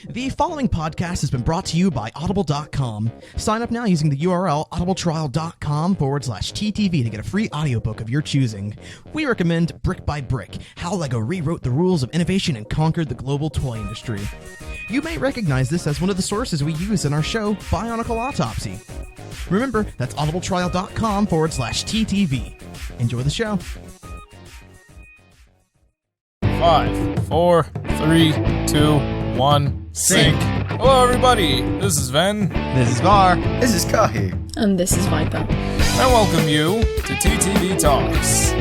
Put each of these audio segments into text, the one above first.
The following podcast has been brought to you by Audible.com. Sign up now using the URL audibletrial.com/TTV to get a free audiobook of your choosing. We recommend Brick by Brick, How Lego Rewrote the Rules of Innovation and Conquered the Global Toy Industry. You may recognize this as one of the sources we use in our show, Bionicle Autopsy. Remember, that's audibletrial.com/TTV. Enjoy the show. 5, 4, 3, 2, 1, sync. Hello everybody, this is Ven. This is Var. This is Kahi. And this is Viper. And welcome you to TTV Talks.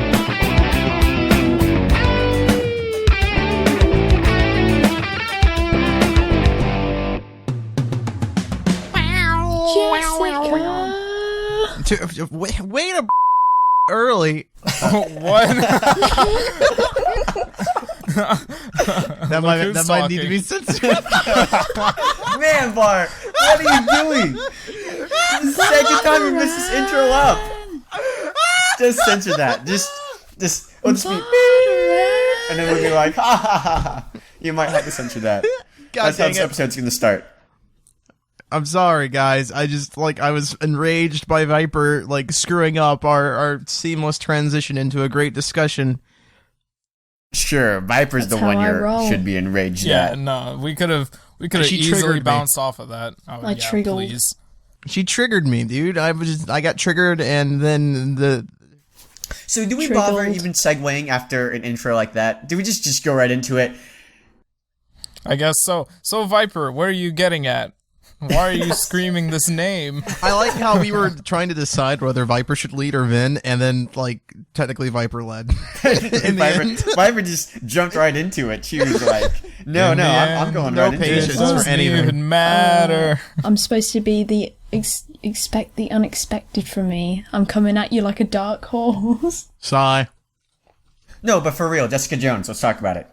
Jessica. Wait a early. What? That might need to be censored. Man, Bart, what are you doing? This is the second time you missed this intro up. Just censor that. Just let's be, and then we'll be like, ha ha ha ha. You might have to censor that. That's how this episode's gonna start. I'm sorry, guys. I was enraged by Viper, screwing up our seamless transition into a great discussion. Sure, Viper's That's the one how I you roll. should be enraged Yeah, at. no, we could have She easily triggered me. bounced off of that. Oh, I triggered. please. She triggered me, dude. I got triggered, and then So do we Triggered. bother even segueing after an intro like that? Do we just go right into it? I guess so. So Viper, where are you getting at? Why are you screaming this name? I like how we were trying to decide whether Viper should lead or Vin, and then technically Viper led. In the end. Viper just jumped right into it. She was like, no, In the I'm end, going no right into patience. it. for Doesn't anything. even matter. I'm supposed to be the expect the unexpected from me. I'm coming at you like a dark horse. Sigh. No, but for real, Jessica Jones, let's talk about it.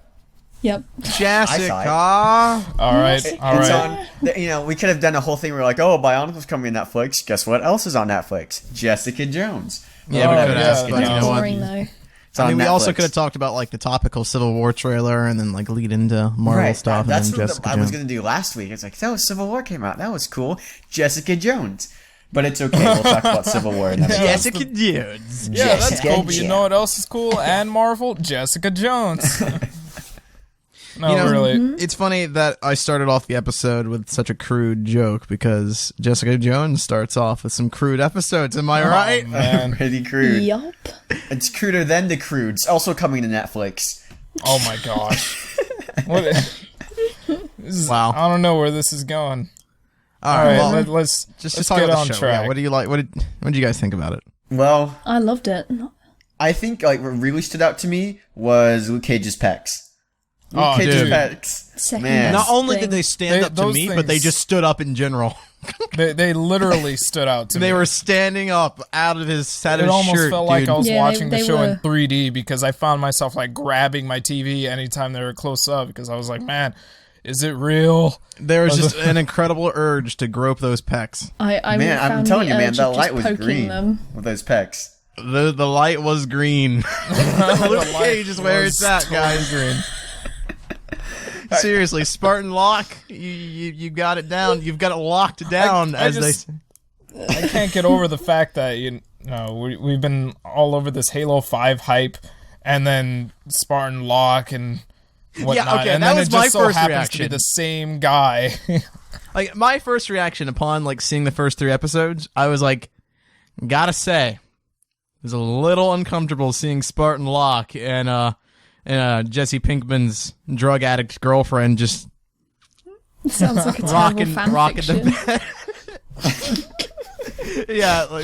Yep. Jessica. All right. It's on, we could have done a whole thing where we're like, oh, Bionicle's coming to Netflix. Guess what else is on Netflix? Jessica Jones. Yeah, we Oh, could yeah, ask. but But you know what? Boring though. It's on I mean, we also Netflix. could have talked about the topical Civil War trailer, and then lead into Marvel Right, stuff, that's and then what Jessica I was Jones. going to do last week. It's like, that was Civil War came out. That was cool. Jessica Jones. But it's okay. We'll talk about Civil War another time. Jessica Jones. Yeah, that's Jessica cool, but you know what else is cool? And Marvel? Jessica Jones. No, really. It's funny that I started off the episode with such a crude joke because Jessica Jones starts off with some crude episodes. Am I right? Oh, man. Pretty crude. Yup. It's cruder than the crudes. Also coming to Netflix. Oh my gosh. What? Wow. I don't know where this is going. All All right, right, well, let's just let's talk get about on the show. track. Yeah, what do you like? What did you guys think about it? Well, I loved it. I think what really stood out to me was Luke Cage's pecs. Luke Oh, Cage's dude. pecs. Second Man. best Not only did thing. they stand They- up to those me, but they things- just stood up in general. They literally stood out to me. They were standing up out of his It shirt, almost felt like dude. I was Yeah, watching the they show in were. 3D because I found myself grabbing my TV anytime they were close up because I was like, man, is it real? There was just an incredible urge to grope those pecs. I Man, I'm found telling the you, man, urge that of light just was poking green them. with those pecs. The light was green. Luke Cage is where it's at, guys. Green. Seriously, Spartan Lock, you got it down. You've got it locked down, I as just- they. I can't get over the fact that we've been all over this Halo 5 hype, and then Spartan Lock and whatnot, okay, and that then was it my just so first happens to be reaction. the same guy. My first reaction upon seeing the first 3 episodes, I was like, gotta say, it was a little uncomfortable seeing Spartan Locke and Jesse Pinkman's drug addict girlfriend just Sounds like a terrible fan rocking fiction. the bed. Yeah,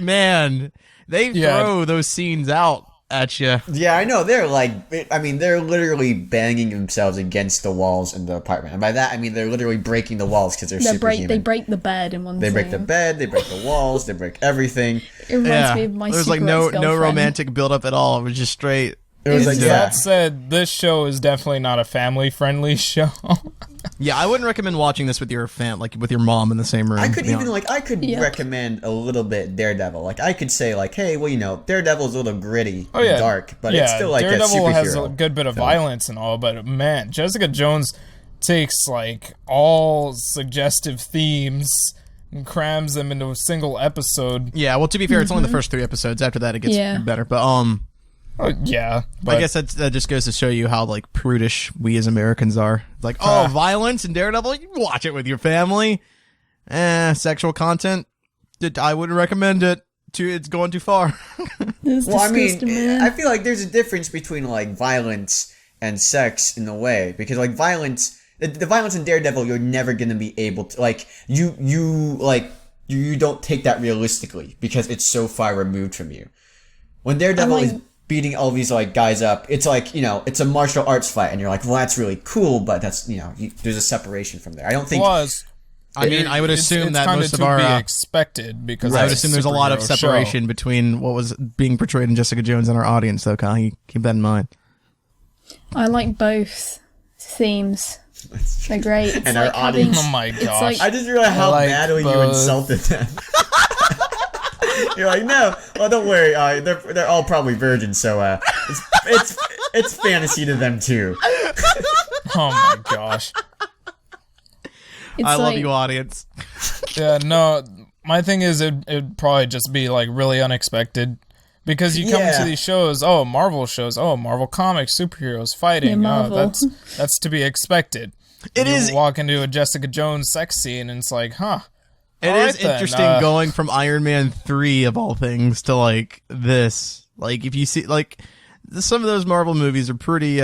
man, they Yeah. throw those scenes out at you. Yeah, I know. They're they're literally banging themselves against the walls in the apartment. And by that, I mean they're literally breaking the walls because they're superhuman. They break the bed in one They scene. break the bed, they break the walls, they break everything. It reminds me of my There's super no ex-girlfriend. romantic build up at all. It was just straight. It was Is like, that- That said, this show is definitely not a family-friendly show. Yeah, I wouldn't recommend watching this with your with your mom in the same room. I could to be even honest. I could Yep. recommend a little bit Daredevil. I could say hey, well, Daredevil's a little gritty Oh yeah, and dark, but yeah, it's still like a Daredevil superhero. has a good bit of violence and all, but man, Jessica Jones takes like all suggestive themes and crams them into a single episode. Yeah, well, to be fair, it's only the first 3 episodes. After that, it gets better. But Yeah, I guess that just goes to show you how like prudish we as Americans are. Like, violence and Daredevil, you watch it with your family. Sexual content, I wouldn't recommend it. It's going too far. Well, I mean, I feel like there's a difference between like violence and sex in a way, because like violence, the violence in Daredevil, you're never gonna be able to like you don't take that realistically because it's so far removed from you. When Daredevil is beating all these like guys up, it's like, you know, it's a martial arts fight, and you're like, well, that's really cool, but that's, you know, there's a separation from there. I don't think. Plus, I would assume it's that kinda most of to our be expected because I would assume there's a lot of superhero separation show. between what was being portrayed in Jessica Jones and our audience, though, Kyle. You keep that in mind. I like both themes. They're great. It's And like our audience. Oh my It's gosh! like, I just realized how like badly you both. insulted them. You're like, no, well, don't worry. They're all probably virgins, so it's fantasy to them too. Oh my gosh! it's I love like, you, audience. Yeah, no. My thing is, it'd probably just be like really unexpected. Because you come Yeah. to these shows, Marvel shows, Marvel comics, superheroes fighting. Yeah, Marvel. That's to be expected. It you is- walk into a Jessica Jones sex scene and it's like, huh. It All is right then, interesting going from Iron Man 3 of all things to like this. Like if you see like some of those Marvel movies are pretty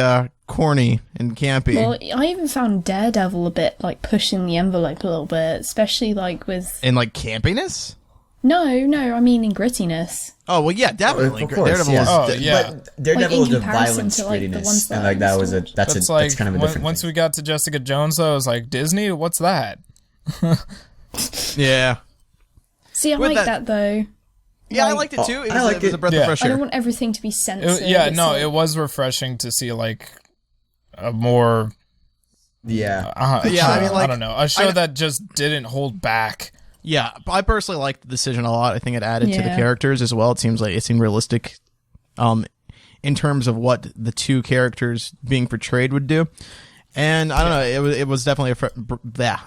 corny and campy. well, I even found Daredevil a bit like pushing the envelope a little bit, especially like with. And like campiness? No, I mean in grittiness. Oh well, yeah, definitely. Of course, Daredevil yeah. is Oh, yeah. But Daredevil Like, is in a comparison violence to, like, the grittiness, ones that and I like that was used to that's That's that's kind of a different once thing. we got to Jessica Jones, though, I was like, Disney? What's that? Yeah. See, I With like that- that though. Yeah, I Like- liked it too. It I was, like it was a it. breath Yeah. of fresh I air. don't want everything to be censored. It was refreshing to see like a more Yeah. Yeah, I mean, like, I don't know, a show that just didn't hold back. Yeah, I personally liked the decision a lot. I think it added to the Yeah. characters as well. It seemed realistic, in terms of what the 2 characters being portrayed would do. And I don't know, it was definitely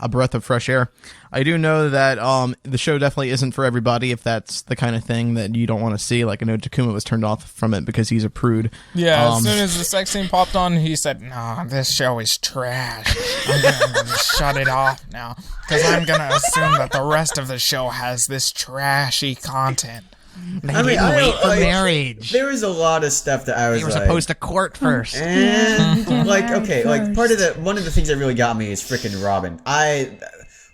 a breath of fresh air. I do know that the show definitely isn't for everybody if that's the kind of thing that you don't want to see. Like I know Takuma was turned off from it because he's a prude. Yeah, as soon as the sex scene popped on, he said, "No, this show is trash. I'm gonna shut it off now because I'm gonna assume that the rest of the show has this trashy content." They I mean, didn't I wait don't, for like, marriage. There was a lot of stuff that I was They were like, supposed to court first. and like married okay, like first. one of the things that really got me is freaking Robin.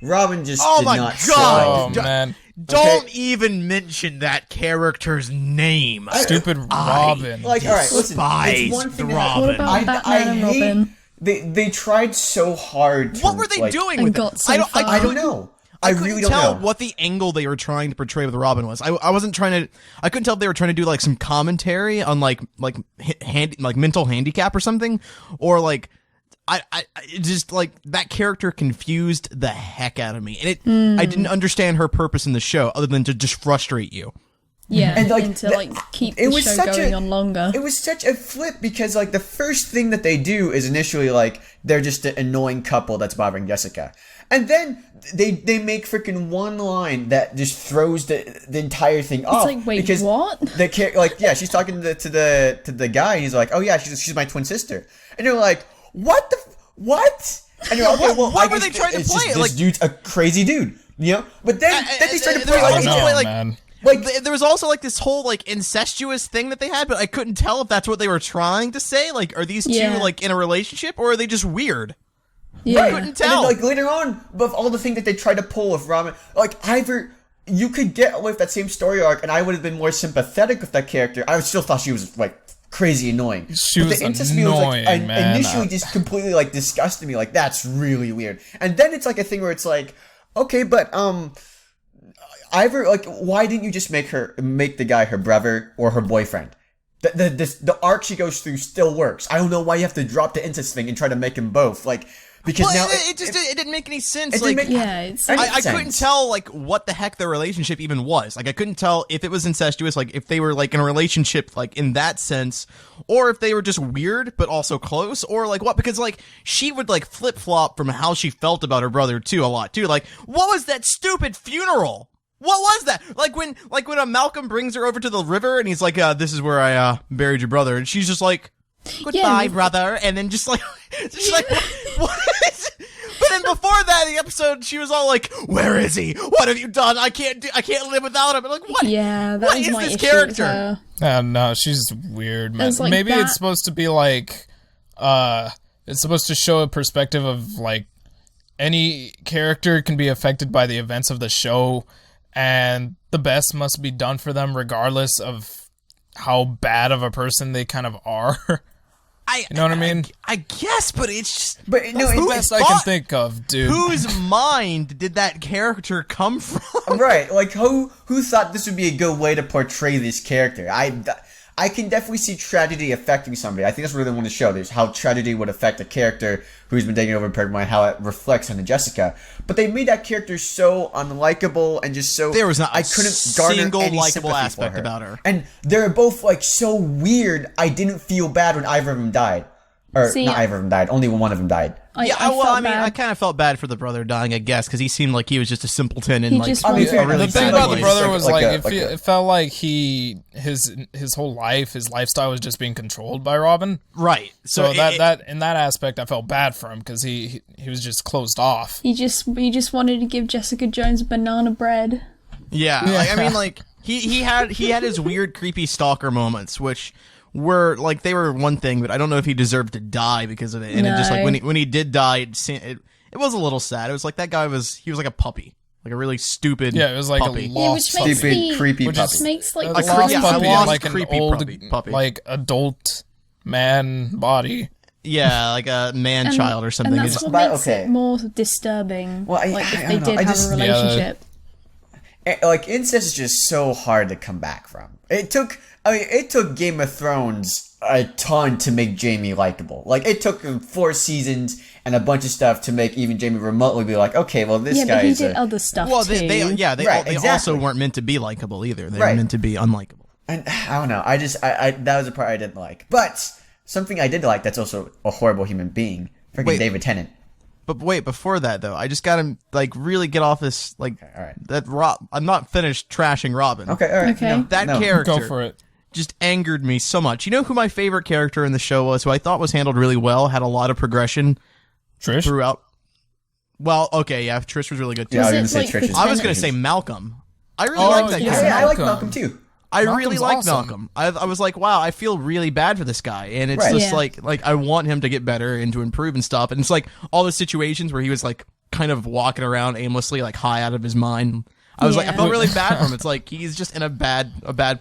Robin just Oh did my not God. Oh man, Don't even mention that character's name. stupid Robin. Like, all right, listen, despised it's one thing Robin. What about Batman and hate- Robin? They tried so hard. To, What were they like, doing And with got it? so I I couldn't- don't know. I really couldn't don't tell know. what the angle they were trying to portray with Robin was. I wasn't trying to. I couldn't tell if they were trying to do like some commentary on like mental handicap or something, or like I it just like that character confused the heck out of me, and I didn't understand her purpose in the show other than to just frustrate you. Yeah, And, like, and to the- like keep it the was show such going a- on longer. It was such a flip because like the first thing that they do is initially like they're just an annoying couple that's bothering Jessica, and then they make freaking one line that just throws the entire thing off. like, wait, because what? She's talking to the guy, and he's like, oh yeah, she's my twin sister, and you're like, what what? And you're like, okay, well, what I were guess they trying to it's play? just Like- this dude's a crazy dude, you know? But then they started to play there's like, also no, like- man. like There was also like this whole like incestuous thing that they had, but I couldn't tell if that's what they were trying to say. Like, are these two Yeah. like in a relationship, or are they just weird? Yeah, couldn't And tell. then, like, later on, with all the things that they tried to pull with Robin, like, either you could get away with that same story arc, and I would have been more sympathetic with that character. I still thought she was, like, crazy annoying. She But was the incest me was, like, annoying, man. initially just completely, like, disgusted me. Like, that's really weird. And then it's, like, a thing where it's like, okay, but, either, like, why didn't you just make the guy her brother or her boyfriend? The arc she goes through still works. I don't know why you have to drop the incest thing and try to make them both. Like, because Well, now it didn't make any sense. it Like, didn't make Yeah, it's any I sense. couldn't tell like what the heck their relationship even was. Like I couldn't tell if it was incestuous, like if they were like in a relationship like in that sense, or if they were just weird but also close, or like what, because like she would like flip-flop from how she felt about her brother too a lot too. Like what was that stupid funeral? What was that? Like when a Malcolm brings her over to the river and he's like, this is where I buried your brother, and she's just like, goodbye, brother, and then just like what? But then before that, the episode, she was all like, "Where is he? What have you done? I can't live without him." And like, what? Yeah, that what was is my this issue with character? her. No, she's weird, man. It's like Maybe that- it's supposed to be like, it's supposed to show a perspective of like any character can be affected by the events of the show, and the best must be done for them regardless of how bad of a person they kind of are. You know what I mean? I guess, but it's just. But no, That's the it- best I can think of, dude. Whose mind did that character come from? right, like who thought this would be a good way to portray this character? I can definitely see tragedy affecting somebody. I think that's what they want to show. There's how tragedy would affect a character who's been taken over in Pregnant Mind, how it reflects on Jessica. But they made that character so unlikable and just so There was not I a couldn't garner single any likable sympathy aspect for her. about her. And they're both like so weird. I didn't feel bad when either of them died, or See, not either of them died. Only one of them died. I Well, felt I mean, bad. I kind of felt bad for the brother dying, I guess, because he seemed like he was just a simpleton and He like just a wanted- fair really enough. The thing bad about the place. brother Like- was like like, a- like a- it felt like his whole life, his lifestyle was just being controlled by Robin. Right. So it- that in that aspect, I felt bad for him because he was just closed off. He just wanted to give Jessica Jones banana bread. Yeah, like, I mean, like he had his weird, creepy stalker moments, which were like they were one thing, but I don't know if he deserved to die because of it. And it just like No. when he did die, it was a little sad. It was like that guy was like a puppy, like a really stupid. Yeah, it was like puppy. a Yeah, lost which makes Stupid, the creepy Which puppy. is- makes like a the lost yeah, puppy a lost like an creepy old puppy. like adult man body. Yeah, like a man child or something. And It's that's what But, makes okay. it more disturbing. Well, like I if don't they know. did I have just- a relationship. Like incest is just so hard to come back from. It took Game of Thrones a ton to make Jamie likable. Like it took him 4 seasons and a bunch of stuff to make even Jamie remotely be like, okay, well this Yeah, guy but he is did a... other stuff well, too. they Right, also exactly. weren't meant to be likable either. They were Right. meant to be unlikable. And I don't know. I that was the part I didn't like. But something I did like that's also a horrible human being. Freaking Wait. David Tennant. But wait, before that though, I just gotta like really get off this like all right. that. I'm not finished trashing Robin. Okay, all right. Okay. No, That no. character Go for it. just angered me so much. You know who my favorite character in the show was, who I thought was handled really well, had a lot of progression Trish. throughout. Well, okay, yeah, Trish was really good too. Yeah, I was Was gonna it say like Trish. the is- I was Tennant? gonna say Malcolm. I really Oh, like that yeah. character. Yeah, I like Malcolm. Malcolm too. I really Malcolm's like awesome. Malcolm. I was like, wow, I feel really bad for this guy, and it's Right. just Yeah. like I want him to get better and to improve and stuff. And it's like all the situations where he was like kind of walking around aimlessly, like high out of his mind. I was like, I Yeah. felt really bad for him. It's like he's just in a bad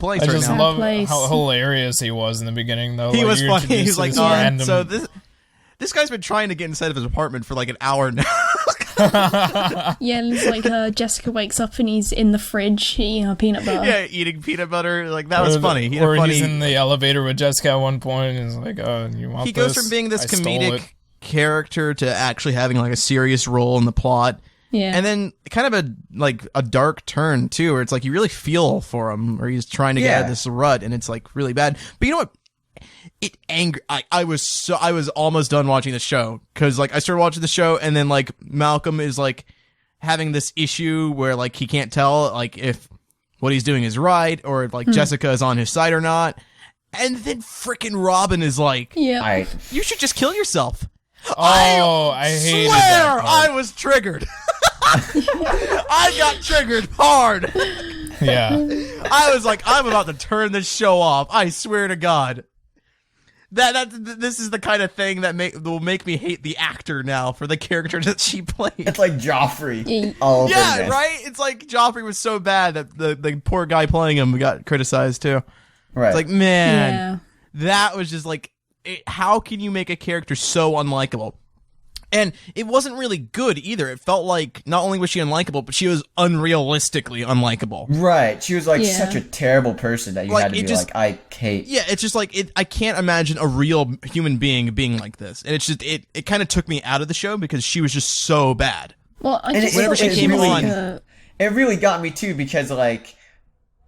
place I right just now. love Place. how hilarious he was in the beginning, though. He Like, was you funny. introduced He's like, this oh, random. so this guy's been trying to get inside of his apartment for like an hour now. Yeah, and it's like Jessica wakes up and he's in the fridge eating her peanut butter. Yeah, eating peanut butter. Like that was Or- funny. He had Or a funny. he's in the elevator with Jessica at one point, and he's like, "Oh, you want He goes this? from being this I stole comedic it." character to actually having like a serious role in the plot. Yeah. And then kind of a dark turn too, where it's like you really feel for him, or he's trying to get out of Yeah. this rut, and it's like really bad. But you know what? I was almost done watching the show because like I started watching the show, and then like Malcolm is like having this issue where like he can't tell like if what he's doing is right or if like Jessica is on his side or not. And then freaking Robin is like, Yeah. you should just kill yourself. Oh, I hated Swear that I part. was triggered. I got triggered hard. Yeah. I was like, I'm about to turn this show off. I swear to God. This is the kind of thing that will make me hate the actor now for the character that she played. It's like Joffrey. Yeah. All over Yeah, again. right? It's like Joffrey was so bad that the poor guy playing him got criticized too. Right. It's like, man, Yeah. that was just like, how can you make a character so unlikable? And it wasn't really good either. It felt like not only was she unlikable, but she was unrealistically unlikable. Right. She was like Yeah. such a terrible person that you Like, had to it be just- like, I hate. Yeah, it's just like I can't imagine a real human being being like this. And it's just it kind of took me out of the show because she was just so bad. Well, I And just whenever thought she came was on- It really got me too because like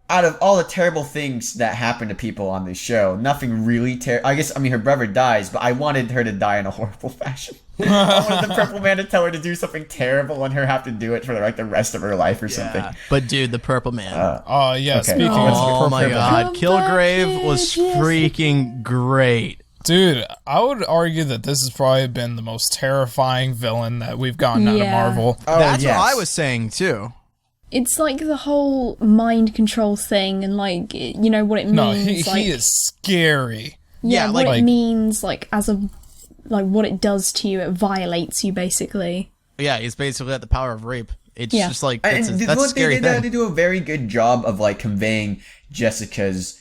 out of all the terrible things that happen to people on this show, nothing really terrible. I guess, I mean, her brother dies, but I wanted her to die in a horrible fashion. I wanted the Purple Man to tell her to do something terrible and her have to do it for like the rest of her life or something. But dude, the Purple Man. Yeah, Okay. speaking Oh of my Purple Man. god, Come Kilgrave back was here, freaking great. Dude, I would argue that this has probably been the most terrifying villain that we've gotten out of Yeah. Marvel. Oh, That's yes. what I was saying too. It's like the whole mind control thing, and like you know what it means. No, he like, is scary. yeah, yeah, what like- it means, like as a like what it does to you. It violates you basically. Yeah, he's basically at the power of rape. It's Yeah. just like And that's a what scary they did, thing. they do a very good job of like conveying Jessica's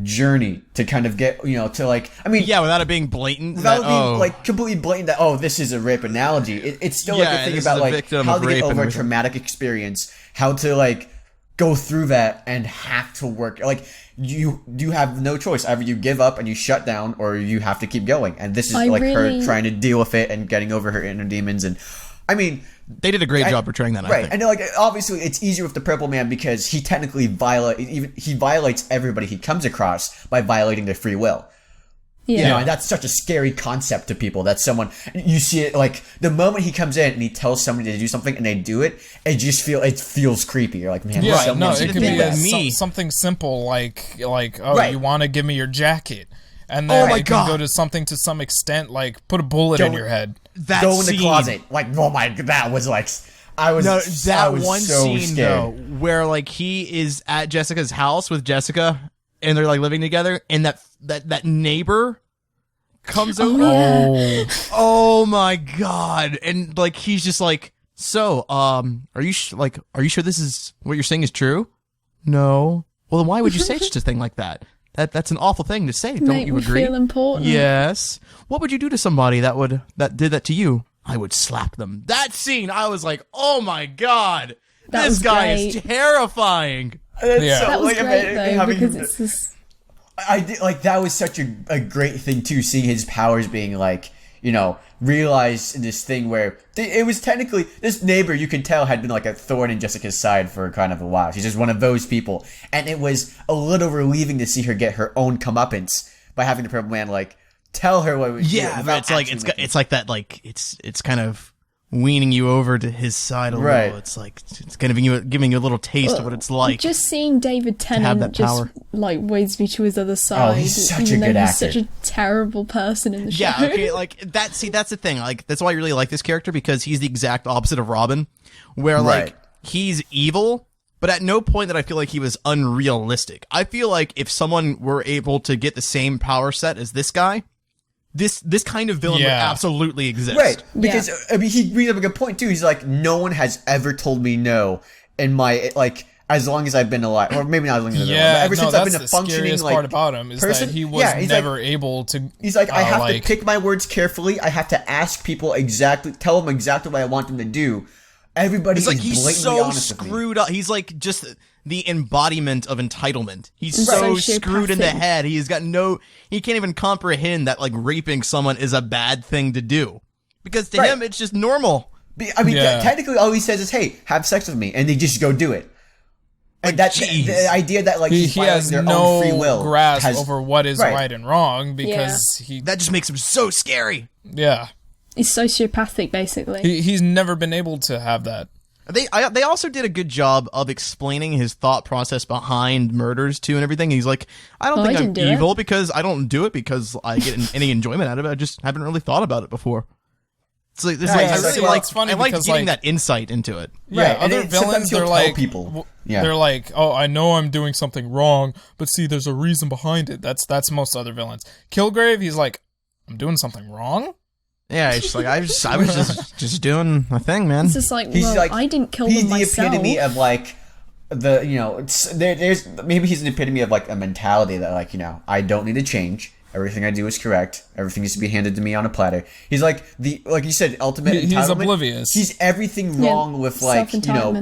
journey to kind of get, you know, to like, I mean, Yeah, without it being blatant. without that, being like completely blatant that, oh, this is a rape analogy. It's still Yeah, like a thing this is about a like victim how of to rape get and over a everything. traumatic experience, how to like go through that and have to work. Like you have no choice. Either you give up and you shut down, or you have to keep going. And this is I like really- her trying to deal with it and getting over her inner demons. And I mean, they did a great job portraying that. I right, think. and like obviously it's easier with the Purple Man because he technically violates everybody he comes across by violating their free will. Yeah. You know, and that's such a scary concept to people. That someone you see it like the moment he comes in and he tells somebody to do something and they do it, it feels creepy. You're like, man, Yeah, someone no, should it do could be that. me. something simple like oh, Right. you want to give me your jacket, and then Oh my it can God. go to something to some extent like put a bullet in Don't- your head. that Go in the scene, closet. Like, oh my, that was like, I was No, I that was one so scene scared. though, where like he is at Jessica's house with Jessica, and they're like living together, and that neighbor comes over. yeah. Oh my god! And like he's just like, so, are you are you sure this is what you're saying is true? No. Well, then why would you say such a thing like that? That's an awful thing to say. Don't Make you me agree? feel important. Yes. What would you do to somebody that did that to you? I would slap them. That scene, I was like, oh my god, That this was guy is great. terrifying. That's Yeah. That was like, great though having- because it's this. I did, like that was such a great thing too, seeing his powers being like, you know, realized in this thing where it was technically this neighbor, you could tell, had been like a thorn in Jessica's side for kind of a while. She's just one of those people, and it was a little relieving to see her get her own comeuppance by having the Purple Man like tell her what was Yeah, but it's like it's like that, like it's kind of weaning you over to his side a Right. little. It's like it's kind of giving you a little taste of what it's like. Just seeing David have Tennant that just power. like waves me to his other side. he's such even a though good he's actor. such a terrible person in the show. Yeah, okay, like that. See, that's the thing. Like, that's why I really like this character, because he's the exact opposite of Robin, where like Right. he's evil, but at no point that I feel like he was unrealistic. I feel like if someone were able to get the same power set as this guy, this kind of villain would Yeah. absolutely exist. right, because I mean he brings up a good point too. He's like, no one has ever told me no in my like. As long as I've been alive, or maybe not as long as I've been alive, but Yeah, ever no, since I've that's been a the functioning scariest like part about him is person, that he was yeah, he's like- never able to. He's like, I have like, to pick my words carefully. I have to ask people exactly, tell them exactly what I want them to do. Everybody It's like is he's blatantly so honest with me. screwed up. He's like just the embodiment of entitlement. He's And so screwed in the sociopathic. head. He can't even comprehend that like raping someone is a bad thing to do. Because to Right. him, it's just normal. I mean, Yeah. technically, all he says is, "Hey, have sex with me," and they just go do it. And that's jeez. the idea that like he he's violating has their no own free will grasp has- over what is Right. right and wrong because he That just makes him so scary. He's sociopathic, basically. he's never been able to have that. They also did a good job of explaining his thought process behind murders too and everything. He's like, I don't Oh, think I I'm didn't do it. evil because I don't do it because I get any enjoyment out of it. I just haven't really thought about it before. It's like, Yeah, I it's really like- like. it's funny I like because, getting like- that insight into it. Yeah, Right, and other it- sometimes villains, he'll they're tell like, people. Yeah. they're like, oh, I know I'm doing something wrong, but see, there's a reason behind it. That's most other villains. Kilgrave, he's like, I'm doing something wrong? Yeah, it's just like I was just doing my thing, man. It's just like, He's well, like I didn't kill he's them the myself. epitome of like there's maybe he's an epitome of like a mentality that like I don't need to change Everything I do is correct. Everything needs to be handed to me on a platter. He's like like you said, ultimate entitlement. He's oblivious. He's everything wrong with like,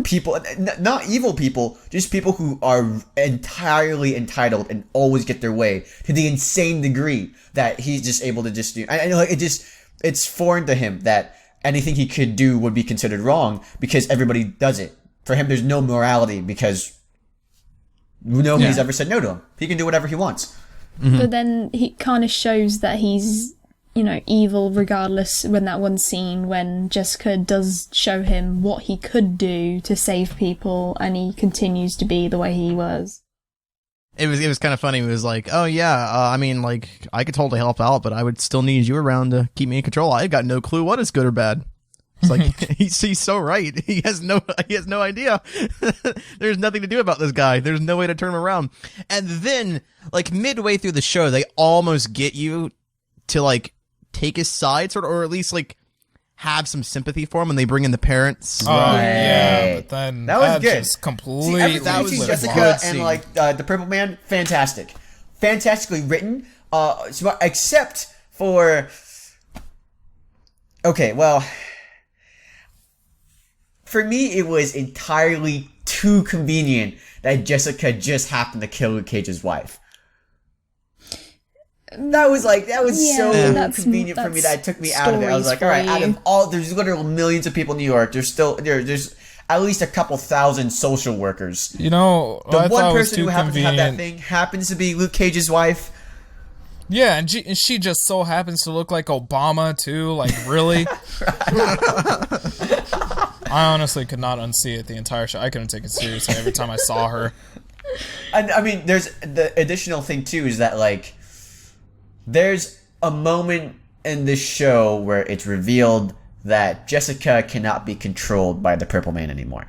people, not evil people, just people who are entirely entitled and always get their way to the insane degree that he's just able to just do. I know it's foreign to him that anything he could do would be considered wrong because everybody does it. For him, there's no morality because nobody's ever said no to him. He can do whatever he wants. Mm-hmm. But then he kind of shows that he's, evil regardless when that one scene when Jessica does show him what he could do to save people and he continues to be the way he was. It was kind of funny. It was like, oh yeah, I could totally help out, but I would still need you around to keep me in control. I've got no clue what is good or bad. It's like he's so right. He has no idea. There's nothing to do about this guy. There's no way to turn him around. And then, like midway through the show, they almost get you to like take his side, sort of, or at least like have some sympathy for him when they bring in the parents. Oh yeah, but then that was good. Just completely. That was Jessica and like the Purple Man, fantastically written. Except for for me, it was entirely too convenient that Jessica just happened to kill Luke Cage's wife. That was so convenient for me that it took me out of it. I was like, all right, out of all, there's literally millions of people in New York. There's at least a couple thousand social workers. The one person who happens to have that thing happens to be Luke Cage's wife. Yeah, and she just so happens to look like Obama too. Like, really? I honestly could not unsee it the entire show. I couldn't take it seriously every time I saw her. And I mean, there's the additional thing too is that like, there's a moment in this show where it's revealed that Jessica cannot be controlled by the Purple Man anymore.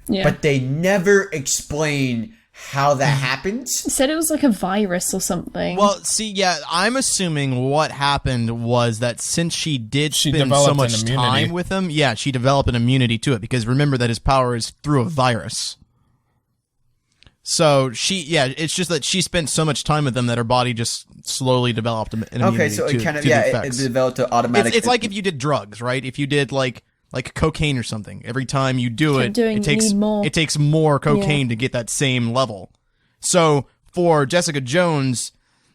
Yeah. But they never explain how that happens. Said it was like a virus or something. Well, see, yeah, I'm assuming what happened was that since she did spend so much time with him, she developed an immunity to it, because remember that his power is through a virus. So it's just that she spent so much time with him that her body just slowly developed an immunity. Okay, so it kind of it developed an automatic. It's like if you did drugs, right? If you did like cocaine or something, every time you do it, it takes more cocaine to get that same level. So for Jessica Jones,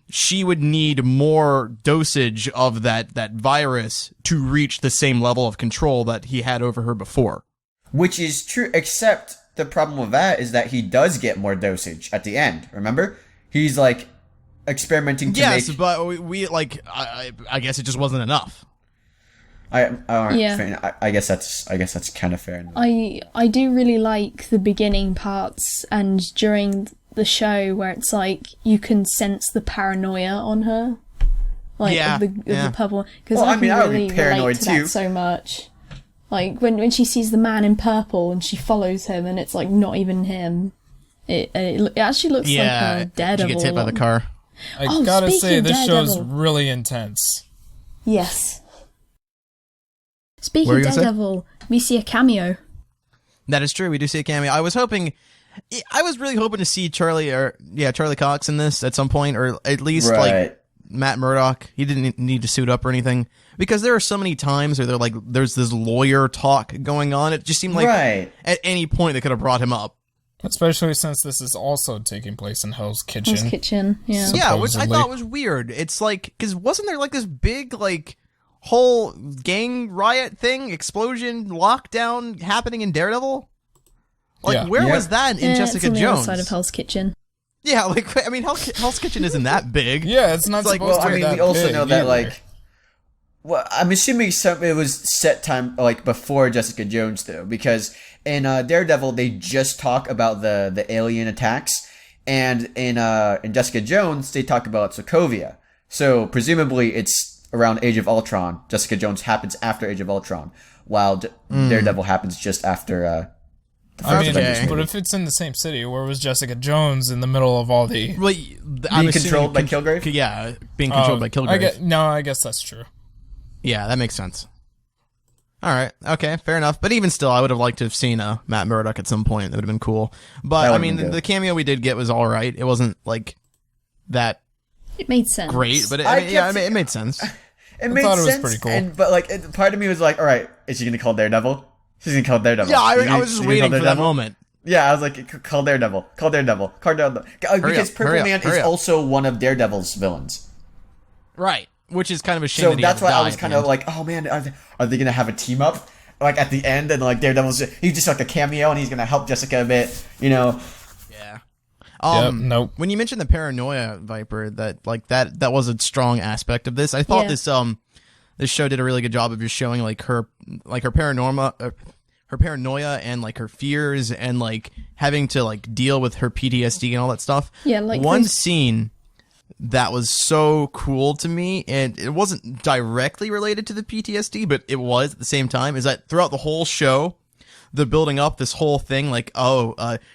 she would need more dosage of that virus to reach the same level of control that he had over her before. Which is true, except the problem with that is that he does get more dosage at the end. Remember, he's like experimenting to make. Yes, but we like I guess it just wasn't enough. I guess that's kind of fair enough. I do really like the beginning parts and during the show where it's like you can sense the paranoia on her, like of the purple. Because I would be paranoid too. That so much. Like when she sees the man in purple and she follows him and it's like not even him. It actually looks like a Daredevil. She gets hit by the car. I gotta say, this show's really intense. Yes. Speaking of Daredevil, we see a cameo. That is true. We do see a cameo. I was really hoping to see Charlie Cox in this at some point, or at least like Matt Murdock. He didn't need to suit up or anything, because there are so many times where there's this lawyer talk going on. It just seemed like at any point they could have brought him up. Especially since this is also taking place in Hell's Kitchen. Hell's Kitchen, yeah. Yeah, which I thought was weird. It's like, because wasn't there like this big like whole gang riot thing, explosion, lockdown happening in Daredevil? Like, where was that in Jessica it's on the Jones? Other side of Hell's Kitchen. Yeah, like, I mean, Hell's Kitchen isn't that big. Yeah, it's not supposed to be that big. We also know that, like, well, I'm assuming it was set time, like, before Jessica Jones, though, because in Daredevil, they just talk about the alien attacks, and in Jessica Jones, they talk about Sokovia. So, presumably, it's around Age of Ultron. Jessica Jones happens after Age of Ultron, while Daredevil happens just after... but if it's in the same city, where was Jessica Jones in the middle of all the... being controlled by Kilgrave? Yeah, being controlled by Kilgrave. I guess that's true. Yeah, that makes sense. All right, okay, fair enough. But even still, I would have liked to have seen Matt Murdock at some point. That would have been cool. But, I mean, the cameo we did get was all right. It wasn't, like, that It made sense. great, but it made sense. It made thought it was sense, pretty cool. but like, part of me was like, all right, is she gonna call Daredevil? She's gonna call Daredevil. Yeah, I was just waiting for that moment. Yeah, I was like, call Daredevil, call Daredevil, call Daredevil. Because Purple Man is also one of Daredevil's villains. Right, which is kind of a shame. So that's why I was kind of like, oh man, are they gonna have a team up? Like at the end, and like Daredevil's he's just like a cameo, and he's gonna help Jessica a bit, you know? Yeah. Nope. When you mentioned the paranoia, Viper, that was a strong aspect of this. I thought this show did a really good job of just showing like her paranoia and like her fears and like having to like deal with her PTSD and all that stuff. Yeah, like one scene that was so cool to me, and it wasn't directly related to the PTSD, but it was at the same time, is that throughout the whole show, they're building up this whole thing like,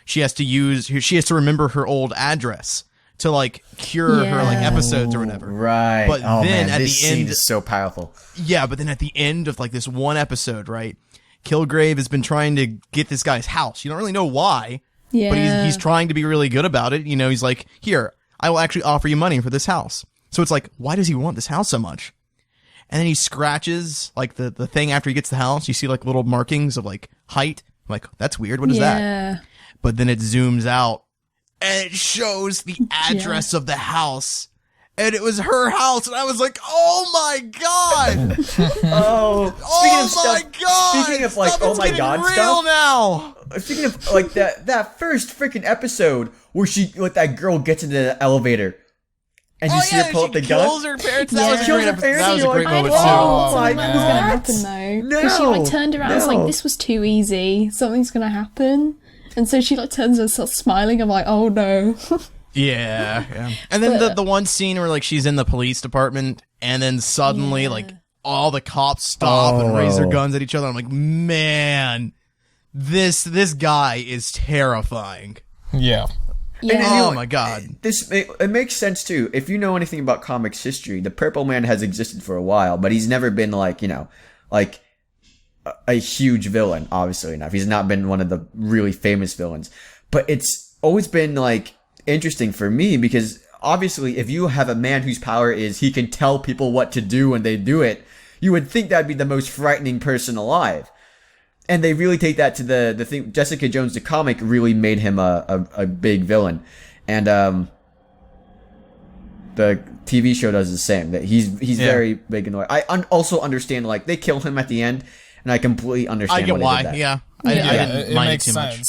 she has to remember her old address to like cure her like episodes or whatever. Right. But then at this the end scene is so powerful. Yeah, but then at the end of like this one episode, right, Kilgrave has been trying to get this guy's house. You don't really know why, but he's trying to be really good about it. You know, he's like, here, I will actually offer you money for this house. So it's like, why does he want this house so much? And then he scratches like the thing after he gets the house. You see like little markings of like height. I'm like, that's weird. What is that? But then it zooms out and it shows the address of the house. And it was her house. And I was like, oh my God. Speaking of like, oh my God real stuff. Now. Speaking of like that first freaking episode where that girl gets into the elevator. And you see her pull up the gun. Kills her parents. That was a great episode. That was a great I moment thought too. something was going to happen though. Because she like turned around and was like, this was too easy. Something's going to happen. And so she like turns and starts smiling. I'm like, oh no. Yeah. And then the one scene where like she's in the police department and then suddenly like all the cops stop and raise their guns at each other. I'm like, man, this guy is terrifying. Yeah. Yeah. Oh my God. It makes sense too. If you know anything about comics history, the Purple Man has existed for a while, but he's never been like, you know, like a huge villain, obviously enough. He's not been one of the really famous villains. But it's always been like interesting for me because obviously if you have a man whose power is he can tell people what to do when they do it, you would think that'd be the most frightening person alive. And they really take that to the thing. Jessica Jones, the comic, really made him a big villain. And the TV show does the same. That he's very big and annoying. I also understand, like, they kill him at the end, and I completely understand why. They did that. I didn't mind makes it too sense. much.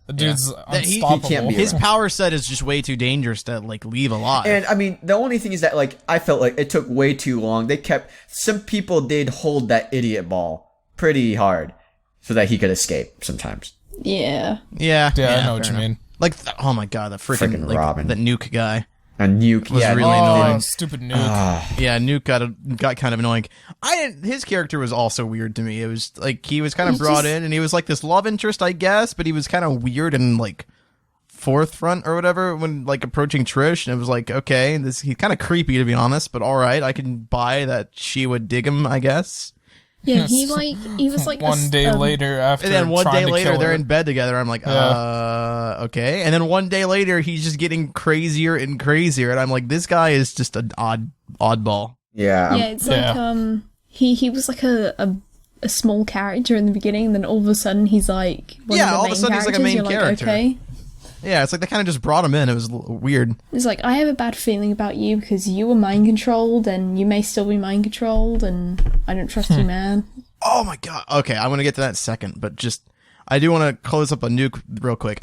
The dude's He unstoppable. can't be His around. power set is just way too dangerous to like leave alive. And I mean, the only thing is that like I felt like it took way too long. Some people did hold that idiot ball pretty hard so that he could escape sometimes. Yeah. Yeah, I know what you mean. Like, oh my God, the freaking like, Robin. that nuke guy. A nuke Was really Oh, annoying. stupid nuke. Yeah, Nuke got kind of annoying. His character was also weird to me. It was like he was kind of brought in, and he was like this love interest, I guess, but he was kind of weird and like forefront or whatever when like approaching Trish, and it was like, okay, he's kind of creepy to be honest, but all right, I can buy that she would dig him, I guess. Yeah, he was like One day later after And then one trying day to later, kill they're her. in bed together. I'm like, okay. And then one day later, he's just getting crazier and crazier, and I'm like, this guy is just an oddball. Yeah. it's like he was like a small character in the beginning, and then all of a sudden he's like one of the all main of a sudden he's like a characters. main You're character. Like, okay. Yeah, it's like they kind of just brought him in. It was weird. It's like, I have a bad feeling about you because you were mind controlled, and you may still be mind controlled, and I don't trust you, man. Oh my God. Okay, I'm going to get to that in a second, but just, I do want to close up a Nuke real quick.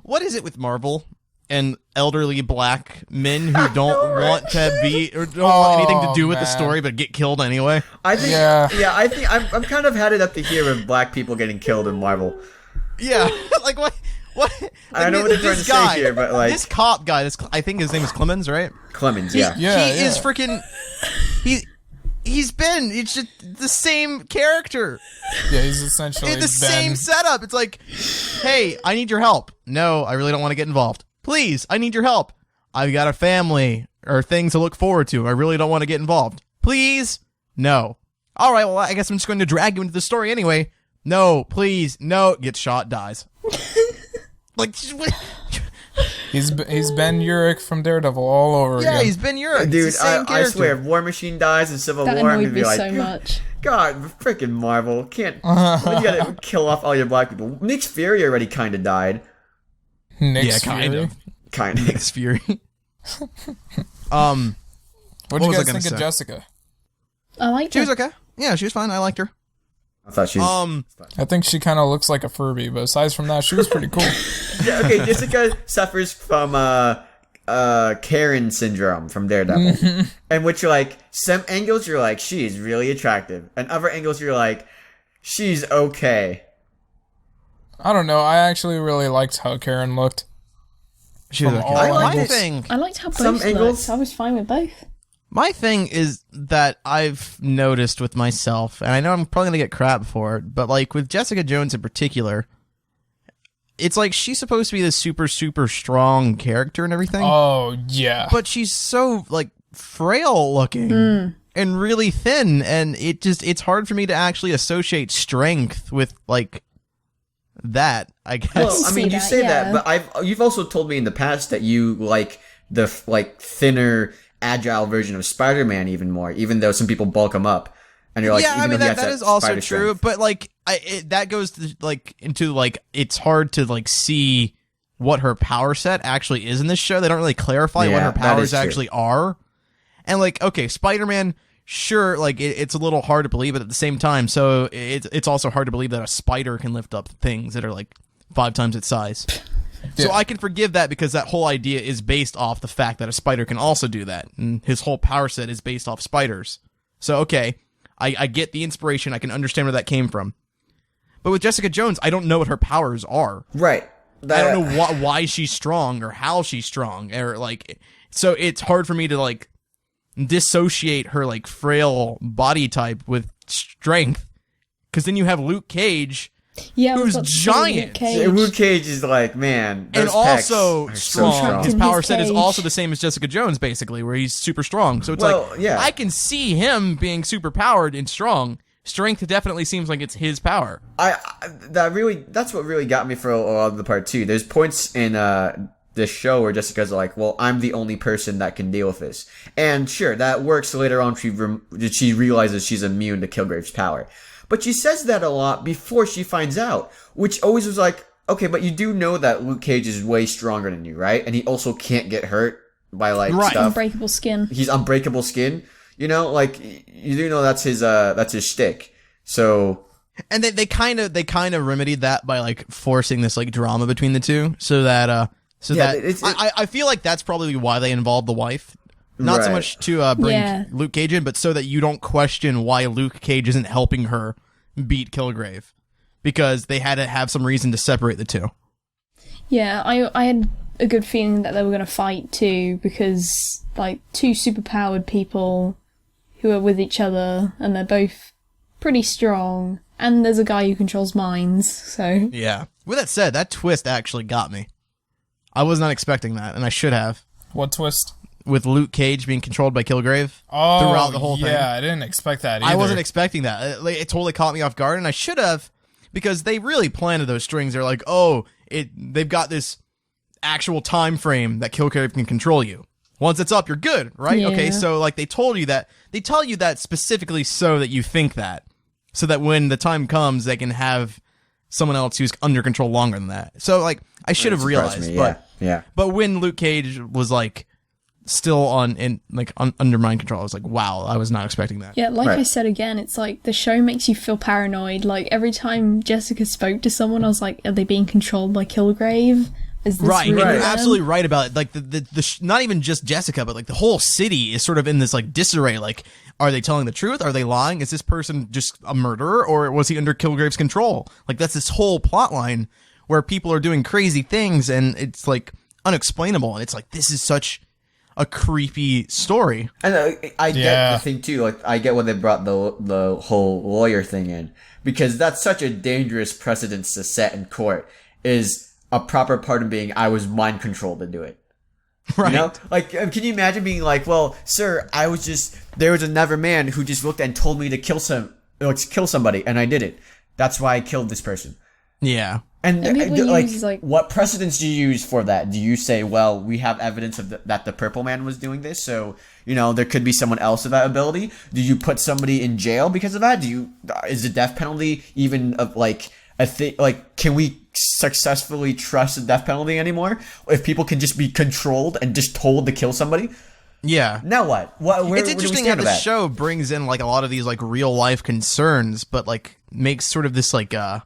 What is it with Marvel and elderly black men who don't want to be, or don't want anything to do with the story, but get killed anyway? I think. Yeah. I think I'm kind of had it up to here with black people getting killed in Marvel. Yeah, like what? I know what they're trying to say here, but like this cop guy, I think his name is Clemens, right? Clemens, yeah. He is freaking. It's just the same character. Yeah, he's essentially It's the same setup. It's like, hey, I need your help. No, I really don't want to get involved. Please, I need your help. I've got a family or things to look forward to. I really don't want to get involved. Please? No. All right, well, I guess I'm just going to drag you into the story anyway. No, please, no. Gets shot, dies. Like, He's Ben Urich from Daredevil all over again. Yeah, he's Ben Urich. Dude, I swear, if War Machine dies in Civil War, I'm gonna be like, so much. God, freaking Marvel can't. You gotta kill off all your black people. Nick Fury already kind of died. Kind of. Nick's Fury. What did you guys think of Jessica? I liked her. She was okay. Yeah, she was fine. I liked her. I thought she was... I think she kind of looks like a Furby, but aside from that, she was pretty cool. Yeah, okay, Jessica suffers from Karen syndrome from Daredevil. In which, like, some angles you're like, she's really attractive. And other angles you're like, she's okay. I don't know. I actually really liked how Karen looked. She was okay. I liked how both looked. I was fine with both. My thing is that I've noticed with myself, and I know I'm probably going to get crap for it, but like with Jessica Jones in particular, it's like she's supposed to be this super, super strong character and everything. Oh, yeah. But she's so like frail looking and really thin, and it's hard for me to actually associate strength with like that, I guess. Well, I mean, you say that, but you've also told me in the past that you like the thinner, agile version of Spider-Man even more, even though some people bulk him up, and you're like, yeah, I mean that is also true, strength. but like that goes to, like into like it's hard to like see what her power set actually is in this show. They don't really clarify what her powers actually are, and like okay, Spider-Man, sure, like it's a little hard to believe, but at the same time, so it's also hard to believe that a spider can lift up things that are like 5 times its size. So I can forgive that because that whole idea is based off the fact that a spider can also do that. And his whole power set is based off spiders. So, okay, I get the inspiration. I can understand where that came from. But with Jessica Jones, I don't know what her powers are. Right. I don't know why she's strong or how she's strong. Or like, so it's hard for me to like dissociate her like frail body type with strength. Because then you have Luke Cage... Yeah, who's giant. Luke Cage is like, man, and also strong. So strong. His power set is also the same as Jessica Jones, basically, where he's super strong. So it's I can see him being super powered and strong. Strength definitely seems like it's his power. That's what really got me for a lot of the part too. There's points in this show where Jessica's like, well, I'm the only person that can deal with this, and sure, that works later on. She realizes she's immune to Kilgrave's power. But she says that a lot before she finds out, which always was like, okay, but you do know that Luke Cage is way stronger than you, right? And he also can't get hurt by like stuff. Unbreakable skin. He's unbreakable skin. You know, like you do know that's his shtick. So, and they kind of remedied that by like forcing this like drama between the two, so that I feel like that's probably why they involved the wife. Not so much to bring Luke Cage in, but so that you don't question why Luke Cage isn't helping her beat Kilgrave. Because they had to have some reason to separate the two. Yeah, I had a good feeling that they were going to fight too, because, like, two superpowered people who are with each other, and they're both pretty strong, and there's a guy who controls minds, so... Yeah. With that said, that twist actually got me. I was not expecting that, and I should have. What twist? With Luke Cage being controlled by Kilgrave throughout the whole thing. Yeah, I didn't expect that either. I wasn't expecting that. It totally caught me off guard, and I should have, because they really planted those strings. They're like, they've got this actual time frame that Kilgrave can control you. Once it's up, you're good, right? Yeah. Okay, so like they told you that. They tell you that specifically so that you think that. So that when the time comes, they can have someone else who's under control longer than that. So like, I should have realized. But when Luke Cage was like, still under mind control, I was like, wow, I was not expecting that. Yeah, like I said again, it's like the show makes you feel paranoid. Like every time Jessica spoke to someone, I was like, are they being controlled by Kilgrave? Is this right? Really You're absolutely right about it. Like the not even just Jessica, but like the whole city is sort of in this like disarray. Like, are they telling the truth? Are they lying? Is this person just a murderer, or was he under Kilgrave's control? Like that's this whole plot line where people are doing crazy things, and it's like unexplainable. And it's like, this is such a creepy story. And I get the thing too. Like I get when they brought the whole lawyer thing in, because that's such a dangerous precedence to set in court. Is a proper pardon being, I was mind controlled to do it. Right. You know? Like, can you imagine being like, well, sir, there was another man who just looked and told me to kill somebody, and I did it. That's why I killed this person. Yeah. And people like, use, like, what precedents do you use for that? Do you say, well, we have evidence of that the Purple Man was doing this, so there could be someone else with that ability? Do you put somebody in jail because of that? Is the death penalty even of like a thing? Like, can we successfully trust the death penalty anymore if people can just be controlled and just told to kill somebody? Yeah. Now what? It's interesting how the show brings in like a lot of these like real life concerns, but like makes sort of this like I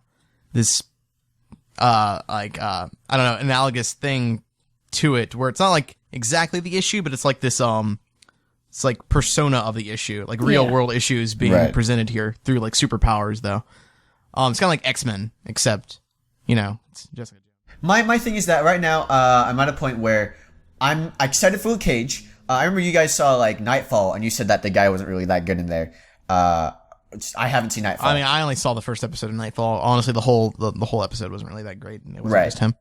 don't know, analogous thing to it where it's not like exactly the issue, but it's like this it's like persona of the issue, like real world issues being presented here through like superpowers though. It's kind of like X-Men, except it's Jessica Jones. My thing is that right now I'm at a point where I'm excited for Luke Cage. I remember you guys saw like Nightfall, and you said that the guy wasn't really that good in there. I haven't seen Nightfall. I mean, I only saw the first episode of Nightfall. Honestly, the whole episode wasn't really that great, and it wasn't just him.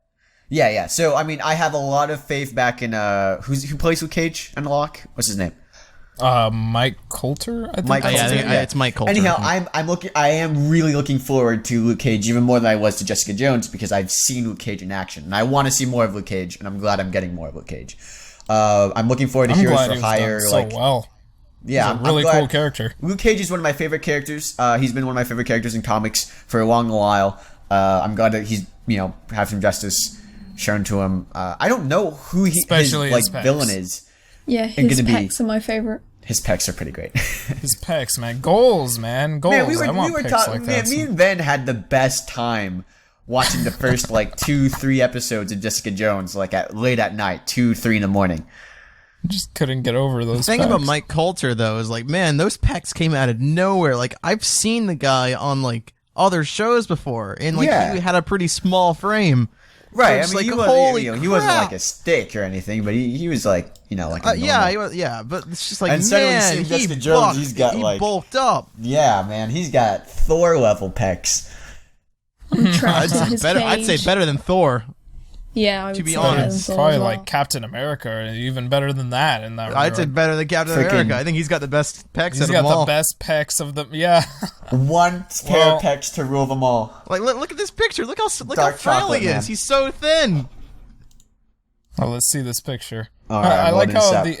Yeah. So I mean, I have a lot of faith back in who plays Luke Cage and Locke. What's his name? Mike Coulter. I think. It's Mike Coulter. Anyhow, I am really looking forward to Luke Cage even more than I was to Jessica Jones because I've seen Luke Cage in action, and I want to see more of Luke Cage, and I'm glad I'm getting more of Luke Cage. I'm looking forward to Heroes for Hire. Yeah, he's a really cool character. Luke Cage is one of my favorite characters. He's been one of my favorite characters in comics for a long while. I'm glad that he's have some justice shown to him. I don't know who his villain is. Yeah, his pecs are my favorite. His pecs are pretty great. His pecs, man. Goals, man. Goals. Man, we were talking. Man, me and Ben had the best time watching the first 2-3 episodes of Jessica Jones late at night, 2-3 in the morning. Just couldn't get over those. The thing about Mike Coulter though is man, those pecs came out of nowhere. Like I've seen the guy on other shows before, and he had a pretty small frame. Right, so I mean, he wasn't like a stick or anything, but he was like he was, but it's just and man, Jessica Jones, he bulked up. Yeah, man, he's got Thor level pecs. I'd say better than Thor. Yeah, I would to be say honest, probably like Captain America, or even better than that. In that, I'd say better than Captain America. I think he's got the best pecs. He's got the best pecs of them. Yeah, one pair of pecs to rule them all. Look at this picture. Look how frail he is. Man. He's so thin. Oh, let's see this picture. All right, I like how the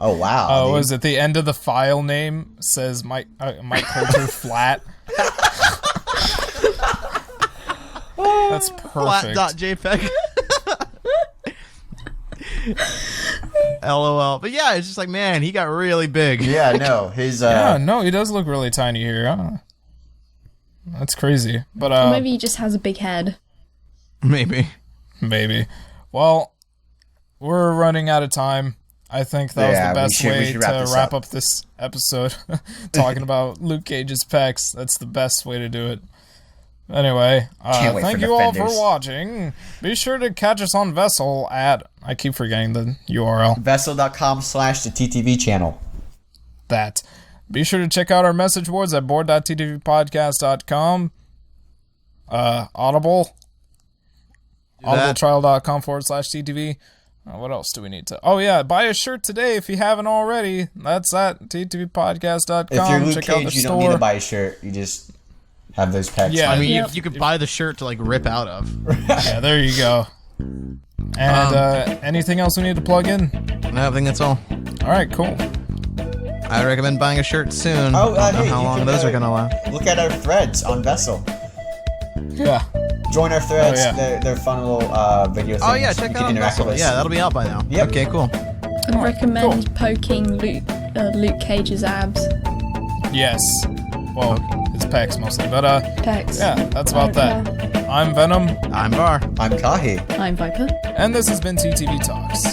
oh wow. Oh, was it the end of the file name says Mike Coulter flat? That's perfect. Flat.jpg. LOL. But yeah, it's just man, he got really big. Yeah, no, his he does look really tiny here. That's crazy. But or maybe he just has a big head. Maybe. Well, we're running out of time. I think that was the best way to wrap up this episode. Talking about Luke Cage's pecs. That's the best way to do it. Anyway, thank you all for watching. Be sure to catch us on Vessel at, I keep forgetting the URL. Vessel.com/the TTV channel. That. Be sure to check out our message boards at board.ttvpodcast.com. Audible. Audibletrial.com/TTV. What else do we need to... Oh, yeah. Buy a shirt today if you haven't already. That's at ttvpodcast.com. If you're Luke Cage, you don't need to buy a shirt. You just have those pecs. Yeah, I mean, you could buy the shirt to, rip out of. Yeah, there you go. And anything else we need to plug in? No, I think that's all. All right, cool. I recommend buying a shirt soon. I don't know how long those are going to last. Look at our threads on Vessel. Yeah. Join our threads. They're fun little video things. Oh, yeah, check out Vessel. Yeah, that'll be out by now. Yep. Okay, cool. I'd recommend poking Luke Cage's abs. Yes. Well, it's pecs mostly, but pecs. Yeah, that's about that. I'm Venom. I'm Bar. I'm Kahi. I'm Viper. And this has been TTV Talks.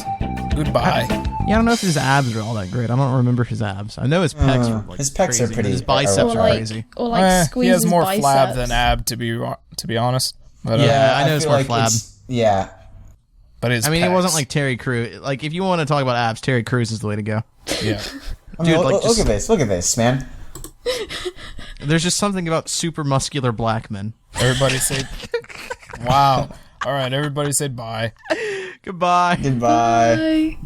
Goodbye. I don't know if his abs are all that great. I don't remember his abs. I know his pecs are his pecs crazy. are pretty. His biceps are crazy. Or squeeze he has more biceps. flab than ab, to be honest. But, yeah, I know it's more flab. Yeah. But his he pecs. wasn't like Terry Crews. If you want to talk about abs, Terry Crews is the way to go. Yeah. Dude, look at this. Look at this, man. There's just something about super muscular black men. Everybody say... Wow. All right, everybody say bye. Goodbye. Goodbye. Bye.